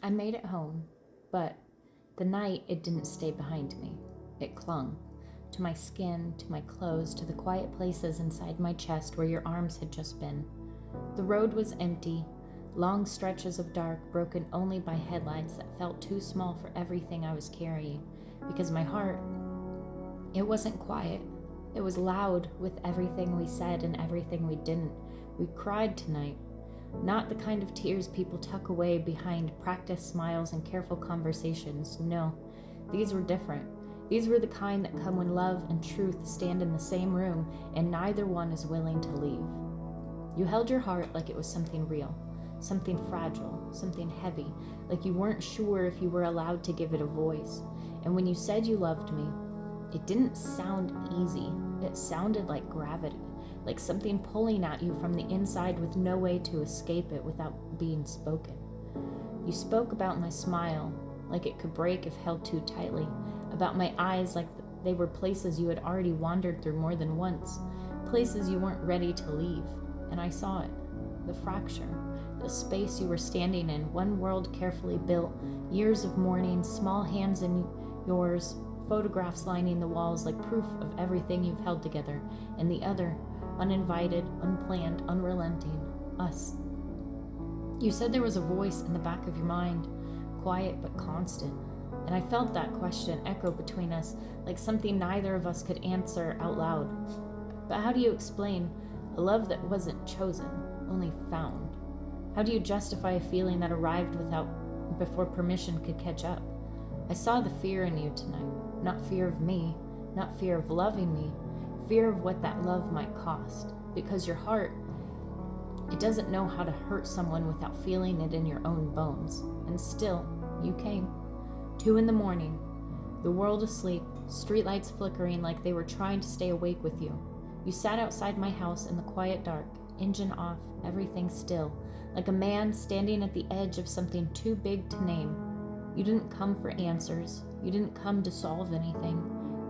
I made it home, but the night it didn't stay behind me. It clung to my skin, to my clothes, to the quiet places inside my chest where your arms had just been. The road was empty, long stretches of dark broken only by headlights that felt too small for everything I was carrying, because my heart, it wasn't quiet. It was loud with everything we said and everything we didn't. We cried tonight. Not the kind of tears people tuck away behind practiced smiles and careful conversations. No, these were different. These were the kind that come when love and truth stand in the same room and neither one is willing to leave. You held your heart like it was something real, something fragile, something heavy, like you weren't sure if you were allowed to give it a voice. And when you said you loved me, it didn't sound easy. It sounded like gravity, like something pulling at you from the inside with no way to escape it without being spoken. You spoke about my smile, like it could break if held too tightly, about my eyes like they were places you had already wandered through more than once, places you weren't ready to leave. And I saw it, the fracture, the space you were standing in, one world carefully built, years of mourning, small hands in yours, photographs lining the walls like proof of everything you've held together, and the other, uninvited, unplanned, unrelenting, us. You said there was a voice in the back of your mind, quiet but constant, and I felt that question echo between us like something neither of us could answer out loud. But how do you explain a love that wasn't chosen, only found? How do you justify a feeling that arrived before permission could catch up? I saw the fear in you tonight. Not fear of me, not fear of loving me, fear of what that love might cost. Because your heart, it doesn't know how to hurt someone without feeling it in your own bones. And still, you came. 2 a.m, the world asleep, streetlights flickering like they were trying to stay awake with you. You sat outside my house in the quiet dark, engine off, everything still, like a man standing at the edge of something too big to name. You didn't come for answers. You didn't come to solve anything.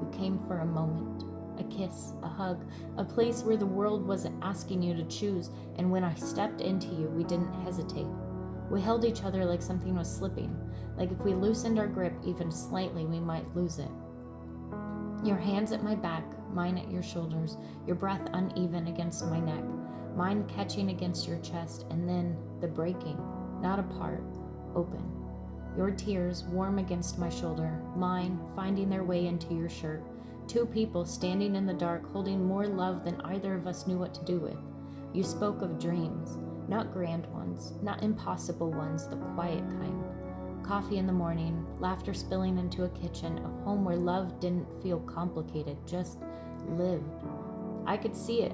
You came for a moment, a kiss, a hug, a place where the world wasn't asking you to choose, and when I stepped into you, we didn't hesitate. We held each other like something was slipping, like if we loosened our grip even slightly, we might lose it. Your hands at my back, mine at your shoulders, your breath uneven against my neck, mine catching against your chest, and then the breaking, not apart, open. Your tears warm against my shoulder, mine finding their way into your shirt. 2 people standing in the dark, holding more love than either of us knew what to do with. You spoke of dreams, not grand ones, not impossible ones, the quiet kind. Coffee in the morning, laughter spilling into a kitchen, a home where love didn't feel complicated, just lived. I could see it,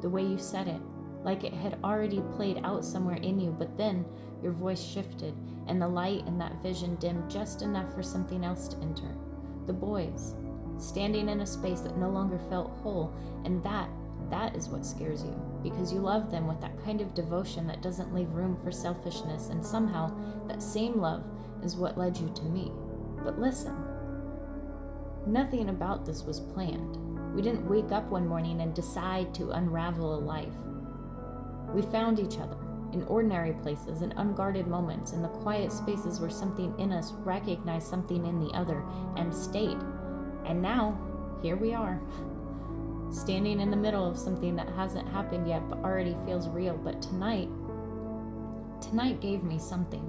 the way you said it, like it had already played out somewhere in you, but then your voice shifted, and the light in that vision dimmed just enough for something else to enter. The boys, standing in a space that no longer felt whole, and that is what scares you, because you love them with that kind of devotion that doesn't leave room for selfishness, and somehow that same love is what led you to me. But listen, nothing about this was planned. We didn't wake up one morning and decide to unravel a life. We found each other in ordinary places, in unguarded moments, in the quiet spaces where something in us recognized something in the other and stayed. And now, here we are, standing in the middle of something that hasn't happened yet but already feels real. But tonight gave me something,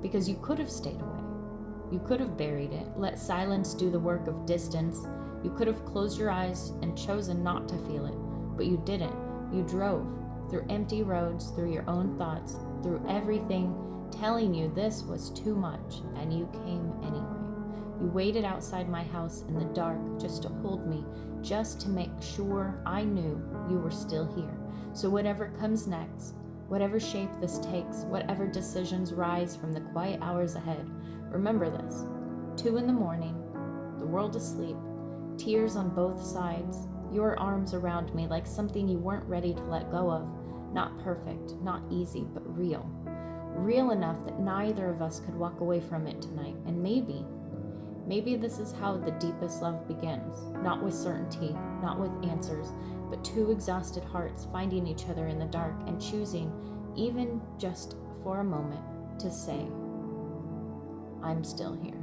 because you could have stayed away. You could have buried it, let silence do the work of distance. You could have closed your eyes and chosen not to feel it, but you didn't. You drove through empty roads, through your own thoughts, through everything telling you this was too much, and you came anyway. You waited outside my house in the dark just to hold me, just to make sure I knew you were still here. So whatever comes next, whatever shape this takes, whatever decisions rise from the quiet hours ahead, remember this. 2 a.m, the world asleep, tears on both sides, your arms around me like something you weren't ready to let go of. Not perfect, not easy, but real. Real enough that neither of us could walk away from it tonight. And maybe this is how the deepest love begins. Not with certainty, not with answers, but 2 exhausted hearts finding each other in the dark and choosing, even just for a moment, to say, I'm still here.